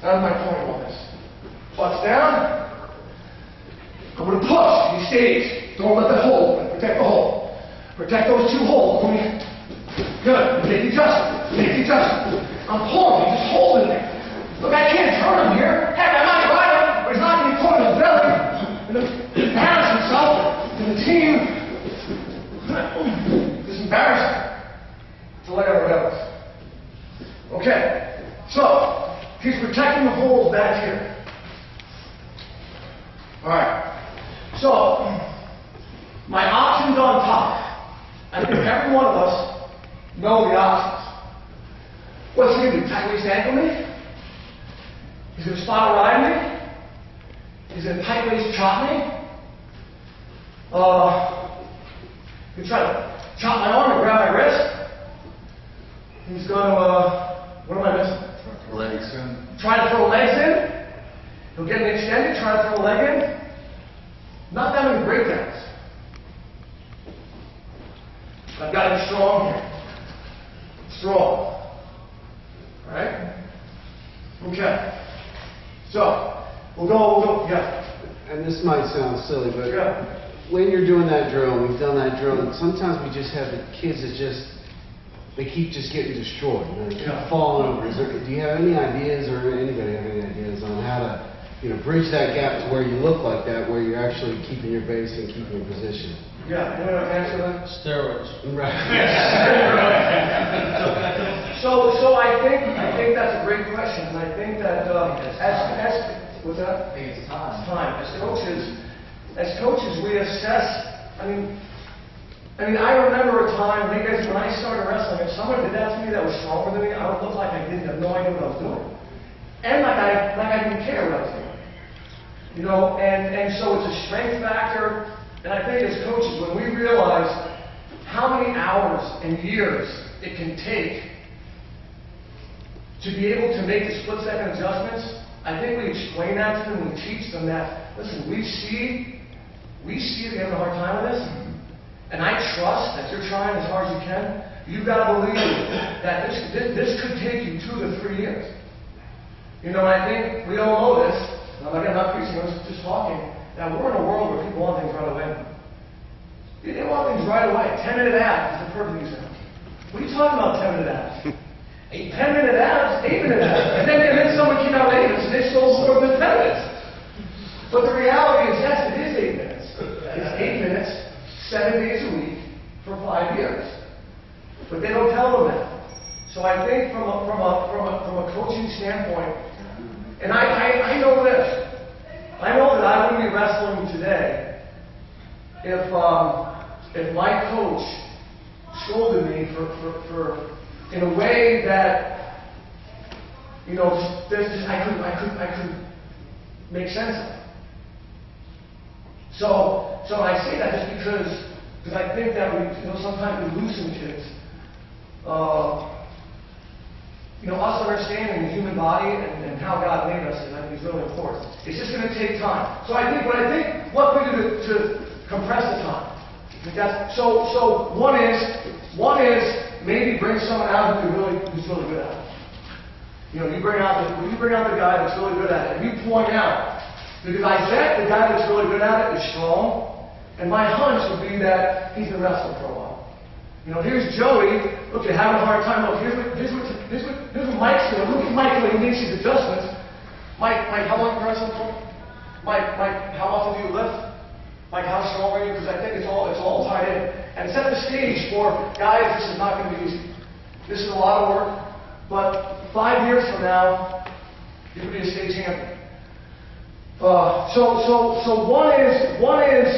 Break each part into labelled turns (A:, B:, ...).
A: That's my point on this. Butts down. I'm going to push. He stays. Don't let the hole open. Protect the hole. Protect those two holes. Good. Make the adjustment. Make the adjustment. I'm pulling. He's just holding there. Look, I can't turn him here. Heck, I might ride him, but he's not going to be put in his belly and embarrass himself and the team. It's embarrassing to let everyone else. Okay. So, he's protecting the holes back here. Alright. So, my options on top. I think every one of us know the options. What's he going to do? Tight waist ankle me? He's going to spot a ride me? He's going to tight waist chop me? He's going to try to chop my arm and grab my wrist? He's going to, what am I missing?
B: Legs in.
A: Try to throw legs in. He'll get me extended, try to throw a leg in. Not that many breakdowns. I've got to be strong here. Strong. Alright? Okay. So, we'll go, yeah.
C: And this might sound silly, but
A: Yeah.
C: when you're doing that drill, we've done that drill, and sometimes we just have the kids that they keep just getting destroyed. They keep falling over. Do you have any ideas, or anybody have any ideas on how to, bridge that gap to where you look like that, where you're actually keeping your base and keeping your position?
A: Yeah, you want to answer that?
B: Steroids.
C: Right.
A: So I think that's a great question, and I think that what's that?
B: I think it's time.
A: It's time. As coaches, we assess. I mean, I remember a time, because when I started wrestling, if someone did that to me that was stronger than me, I would look like I didn't have no idea what I was doing, and like I didn't care what I was doing. And so it's a strength factor. And I think as coaches, when we realize how many hours and years it can take to be able to make the split-second adjustments, I think we explain that to them, we teach them that, listen, we see that you're having a hard time with this, and I trust that you're trying as hard as you can. You've got to believe that this could take you 2 to 3 years. I think we all know this. I'm not preaching, I was just talking. Now, we're in a world where people want things right away. They want things right away. 10-minute abs is the perfect example. What are you talking about, 10-minute abs? 10-minute abs, 8-minute abs. And then someone came out with 8 minutes and they sold more than 10 minutes. But the reality is, yes, it is 8 minutes. It's 8 minutes, 7 days a week for 5 years. But they don't tell them that. So I think from a coaching standpoint, and I know this. I know that I wouldn't be wrestling today if my coach scolded me for in a way that I couldn't make sense of. So I say that just because I think that we sometimes we lose some kids. Us understanding the human body and how God made us, I think is really important. It's just going to take time. So I think what we do to compress the time. So one is maybe bring someone out who's really good at it. You bring out the guy that's really good at it, and you point out, because I bet the guy that's really good at it is strong, and my hunch would be that he's been wrestling for a while. Here's Joey. Look, you're having a hard time. Look, here's what Mike's doing. Look at Mike when he makes his adjustments. Mike, how long are you wrestling for? Mike, how often do you lift? Mike, how strong are you? Because I think it's all tied in. And set the stage for, guys, this is not going to be easy. This is a lot of work. But 5 years from now, you could be a state champion. So one is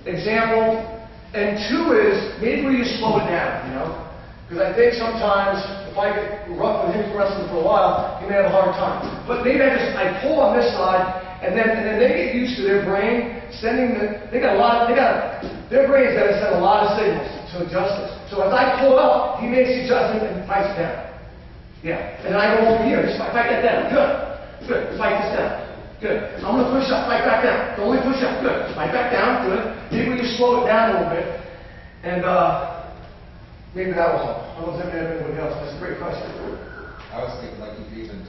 A: example. And 2 is, maybe we just slow it down, Because I think sometimes, if I get rough with him wrestling for a while, he may have a hard time. But maybe I pull on this side, and then they get used to their brain sending their brain's got to send a lot of signals to adjust this. So as I pull up, he makes the adjustment and fights it down. Yeah. And then I go over here, just fight that down. Good. Fight this down. Good. I'm going to push up, fight back down. Don't only push up. Good. Fight back down. Good. Maybe we just slow it down a little bit. And maybe that will help. I don't know if anybody else. That's a great question.
B: I was thinking like you could even